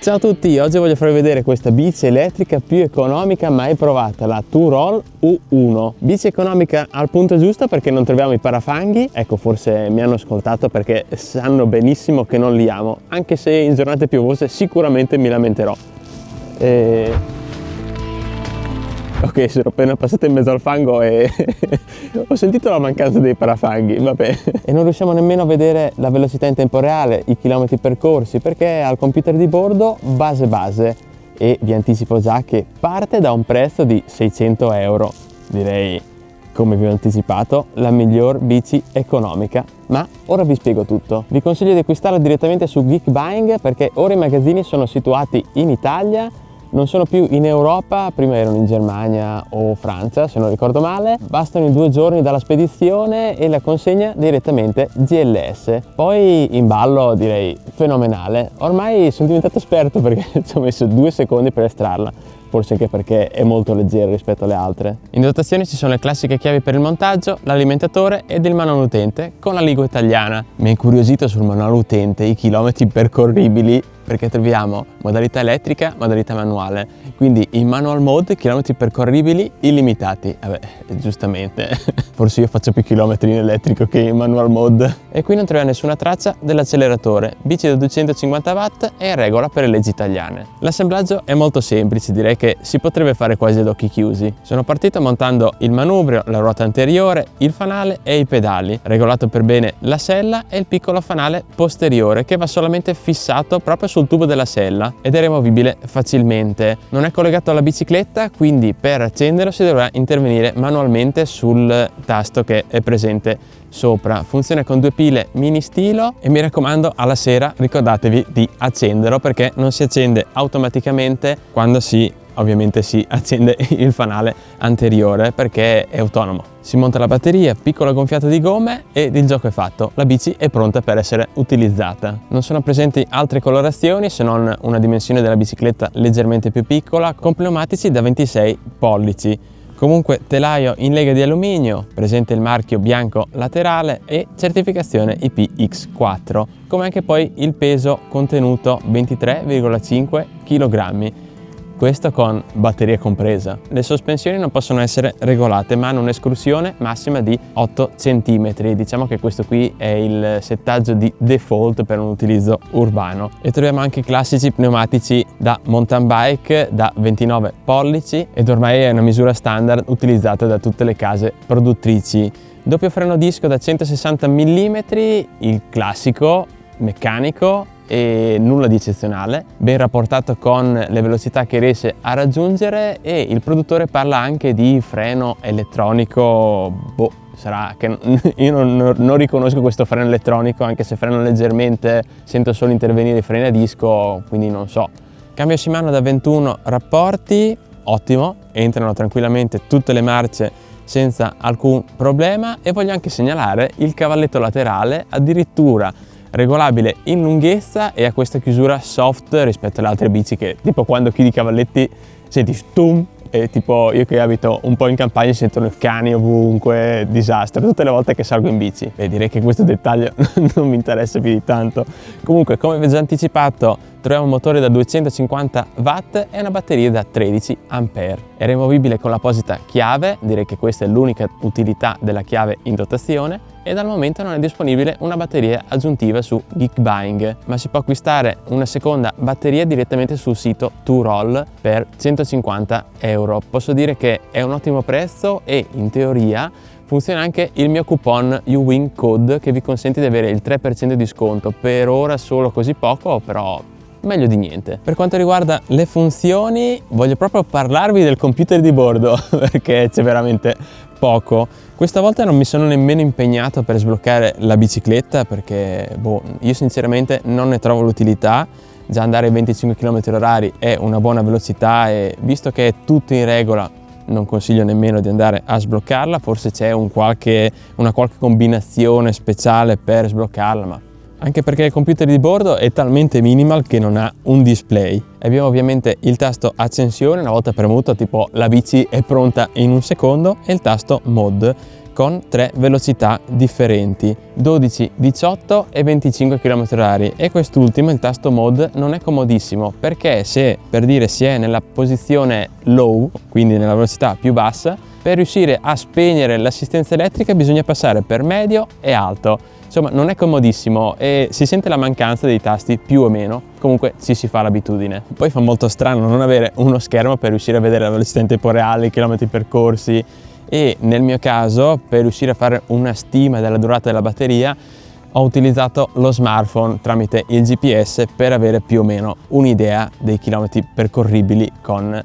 Ciao a tutti, oggi voglio farvi vedere questa bici elettrica più economica mai provata, la Two-Roll U1. Bici economica al punto giusto perché non troviamo i parafanghi, ecco forse mi hanno ascoltato perché sanno benissimo che non li amo, anche se in giornate piovose sicuramente mi lamenterò. Ok, sono appena passato in mezzo al fango e ho sentito la mancanza dei parafanghi, vabbè. E non riusciamo nemmeno a vedere la velocità in tempo reale, i chilometri percorsi, perché al computer di bordo base e vi anticipo già che parte da un prezzo di 600 euro. Direi, come vi ho anticipato, la miglior bici economica. Ma ora vi spiego tutto. Vi consiglio di acquistarla direttamente su Geekbuying perché ora i magazzini sono situati in Italia, non sono più in Europa, prima erano in Germania o Francia se non ricordo male, bastano i 2 giorni dalla spedizione e la consegna direttamente GLS. Poi in ballo direi fenomenale, ormai sono diventato esperto perché ci ho messo 2 secondi per estrarla, forse anche perché è molto leggera rispetto alle altre. In dotazione ci sono le classiche chiavi per il montaggio, l'alimentatore ed il manuale utente con la lingua italiana. Mi ha incuriosito sul manuale utente i chilometri percorribili perché troviamo modalità elettrica, modalità manuale, quindi in manual mode chilometri percorribili illimitati. Vabbè, giustamente, forse io faccio più chilometri in elettrico che in manual mode. E qui non troviamo nessuna traccia dell'acceleratore, bici da 250 watt e in regola per le leggi italiane. L'assemblaggio è molto semplice, direi che si potrebbe fare quasi ad occhi chiusi. Sono partito montando il manubrio, la ruota anteriore, il fanale e i pedali, regolato per bene la sella e il piccolo fanale posteriore che va solamente fissato proprio sul tubo della sella ed è removibile facilmente. Non è collegato alla bicicletta, quindi per accenderlo si dovrà intervenire manualmente sul tasto che è presente sopra. Funziona con 2 pile mini stilo e mi raccomando, alla sera ricordatevi di accenderlo perché non si accende automaticamente quando ovviamente si accende il fanale anteriore perché è autonomo. Si monta la batteria, piccola gonfiata di gomme ed il gioco è fatto. La bici è pronta per essere utilizzata. Non sono presenti altre colorazioni se non una dimensione della bicicletta leggermente più piccola con pneumatici da 26 pollici. Comunque telaio in lega di alluminio, presente il marchio bianco laterale e certificazione IPX4, come anche poi il peso contenuto 23,5 kg. Questo con batteria compresa. Le sospensioni non possono essere regolate ma hanno un'escursione massima di 8 cm. Diciamo che questo qui è il settaggio di default per un utilizzo urbano. E troviamo anche i classici pneumatici da mountain bike da 29 pollici ed ormai è una misura standard utilizzata da tutte le case produttrici. Doppio freno disco da 160 mm, il classico meccanico e nulla di eccezionale, ben rapportato con le velocità che riesce a raggiungere e il produttore parla anche di freno elettronico, sarà che io non riconosco questo freno elettronico, anche se freno leggermente sento solo intervenire i freni a disco, quindi non so. Cambio Shimano da 21 rapporti, ottimo, entrano tranquillamente tutte le marce senza alcun problema e voglio anche segnalare il cavalletto laterale addirittura regolabile in lunghezza e a questa chiusura soft rispetto alle altre bici che tipo quando chiudi i cavalletti senti stum e tipo io che abito un po' in campagna sentono i cani ovunque, disastro tutte le volte che salgo in bici. Beh, direi che questo dettaglio non mi interessa più di tanto. Comunque, come vi ho già anticipato, troviamo un motore da 250 watt e una batteria da 13 ampere. È removibile con l'apposita chiave, direi che questa è l'unica utilità della chiave in dotazione e dal momento non è disponibile una batteria aggiuntiva su Geekbuying, ma si può acquistare una seconda batteria direttamente sul sito Two-Roll per 150 euro. Posso dire che è un ottimo prezzo e in teoria funziona anche il mio coupon YouWin Code che vi consente di avere il 3% di sconto. Per ora solo così poco, però meglio di niente. Per quanto riguarda le funzioni, voglio proprio parlarvi del computer di bordo perché c'è veramente poco. Questa volta non mi sono nemmeno impegnato per sbloccare la bicicletta perché io sinceramente non ne trovo l'utilità. Già andare ai 25 km/h è una buona velocità e visto che è tutto in regola non consiglio nemmeno di andare a sbloccarla. Forse c'è una qualche combinazione speciale per sbloccarla, ma anche perché il computer di bordo è talmente minimal che non ha un display. Abbiamo ovviamente il tasto accensione, una volta premuto tipo la bici è pronta in un secondo, e il tasto mod con 3 velocità differenti, 12, 18 e 25 km/h, e quest'ultimo, il tasto mode, non è comodissimo perché se, per dire, si è nella posizione low, quindi nella velocità più bassa, per riuscire a spegnere l'assistenza elettrica bisogna passare per medio e alto. Insomma, non è comodissimo e si sente la mancanza dei tasti più o meno, comunque ci si fa l'abitudine. Poi fa molto strano non avere uno schermo per riuscire a vedere la velocità in tempo reale, i chilometri percorsi, e nel mio caso, per riuscire a fare una stima della durata della batteria, ho utilizzato lo smartphone tramite il GPS per avere più o meno un'idea dei chilometri percorribili con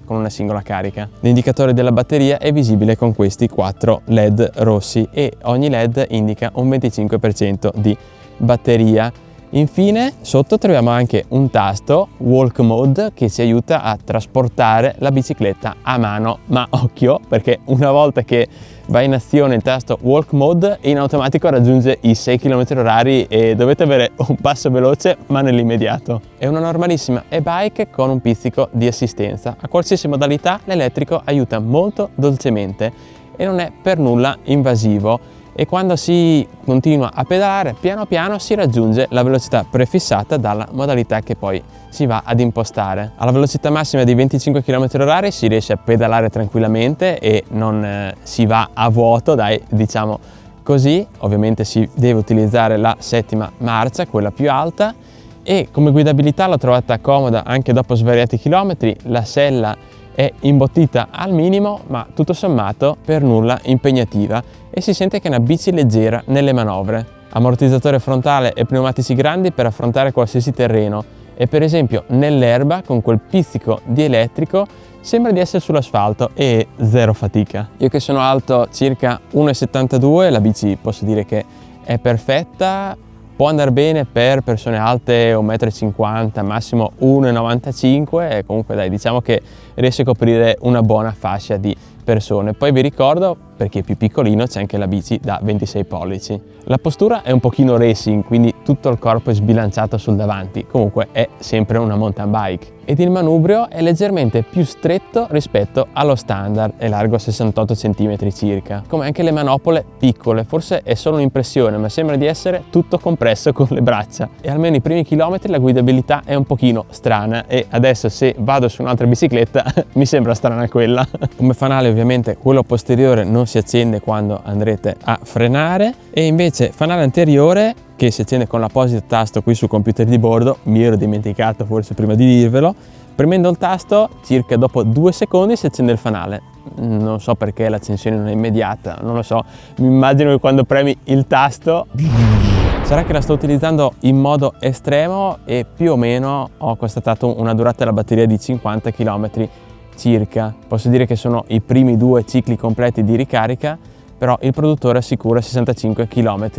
una singola carica. L'indicatore della batteria è visibile con questi 4 LED rossi e ogni LED indica un 25% di batteria. Infine, sotto troviamo anche un tasto Walk Mode che ci aiuta a trasportare la bicicletta a mano, ma occhio, perché una volta che va in azione il tasto Walk Mode, in automatico raggiunge i 6 km/h e dovete avere un passo veloce ma nell'immediato. È una normalissima e-bike con un pizzico di assistenza. A qualsiasi modalità l'elettrico aiuta molto dolcemente e non è per nulla invasivo, e quando si continua a pedalare piano piano si raggiunge la velocità prefissata dalla modalità che poi si va ad impostare. Alla velocità massima di 25 km/h si riesce a pedalare tranquillamente e non si va a vuoto, dai, diciamo così. Ovviamente si deve utilizzare la 7ª marcia, quella più alta, e come guidabilità l'ho trovata comoda anche dopo svariati chilometri. La sella è imbottita al minimo, ma tutto sommato per nulla impegnativa, e si sente che è una bici leggera nelle manovre. Ammortizzatore frontale e pneumatici grandi per affrontare qualsiasi terreno, e per esempio nell'erba con quel pizzico di elettrico sembra di essere sull'asfalto e zero fatica. Io che sono alto circa 1,72 m, la bici posso dire che è perfetta. Può andare bene per persone alte 1,50 m, massimo 1,95 m, e comunque dai, diciamo che riesce a coprire una buona fascia di persone. Poi vi ricordo, per chi è più piccolino, c'è anche la bici da 26 pollici. La postura è un pochino racing, quindi tutto il corpo è sbilanciato sul davanti, comunque è sempre una mountain bike. Ed il manubrio è leggermente più stretto rispetto allo standard, è largo 68 cm circa. Come anche le manopole piccole, forse è solo un'impressione, ma sembra di essere tutto compresso con le braccia. E almeno i primi chilometri la guidabilità è un pochino strana, e adesso se vado su un'altra bicicletta mi sembra strana quella. Come fanale ovviamente quello posteriore non si accende quando andrete a frenare, e invece fanale anteriore che si accende con l'apposito tasto qui sul computer di bordo. Mi ero dimenticato forse prima di dirvelo. Premendo il tasto, circa dopo 2 secondi si accende il fanale. Non so perché l'accensione non è immediata, non lo so. Mi immagino che quando premi il tasto sarà che la sto utilizzando in modo estremo, e più o meno ho constatato una durata della batteria di 50 km circa. Posso dire che sono i primi 2 cicli completi di ricarica, però il produttore assicura 65 km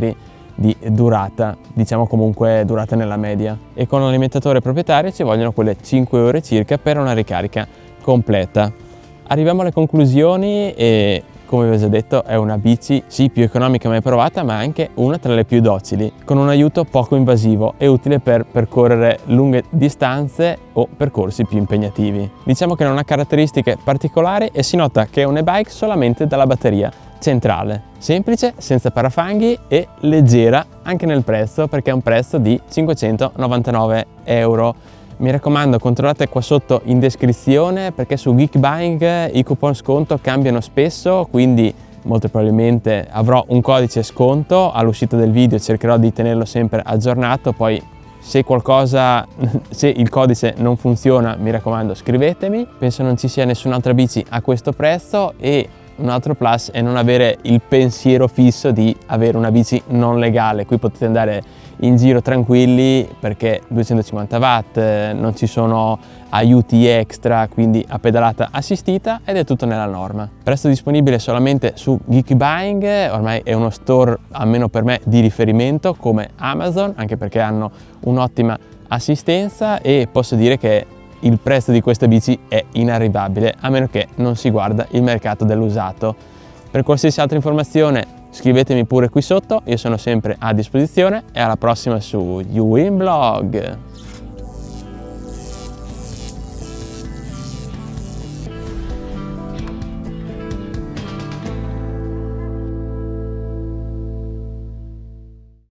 di durata, diciamo comunque durata nella media, e con l'alimentatore proprietario ci vogliono quelle 5 ore circa per una ricarica completa. Arriviamo alle conclusioni, e come vi ho già detto è una bici sì più economica mai provata, ma anche una tra le più docili, con un aiuto poco invasivo e utile per percorrere lunghe distanze o percorsi più impegnativi. Diciamo che non ha caratteristiche particolari e si nota che è un e-bike solamente dalla batteria centrale, semplice, senza parafanghi e leggera anche nel prezzo, perché è un prezzo di 599 euro. Mi raccomando, controllate qua sotto in descrizione, perché su Geekbuying i coupon sconto cambiano spesso, quindi molto probabilmente avrò un codice sconto all'uscita del video, cercherò di tenerlo sempre aggiornato. Poi se il codice non funziona, mi raccomando, scrivetemi. Penso non ci sia nessun'altra bici a questo prezzo, e un altro plus è non avere il pensiero fisso di avere una bici non legale. Qui potete andare in giro tranquilli perché 250 watt, non ci sono aiuti extra, quindi a pedalata assistita, ed è tutto nella norma. Presto disponibile solamente su Geekbuying, ormai è uno store, almeno per me, di riferimento come Amazon, anche perché hanno un'ottima assistenza, e posso dire che il prezzo di questa bici è inarrivabile, a meno che non si guarda il mercato dell'usato. Per qualsiasi altra informazione scrivetemi pure qui sotto, io sono sempre a disposizione, e alla prossima su YouWin Blog.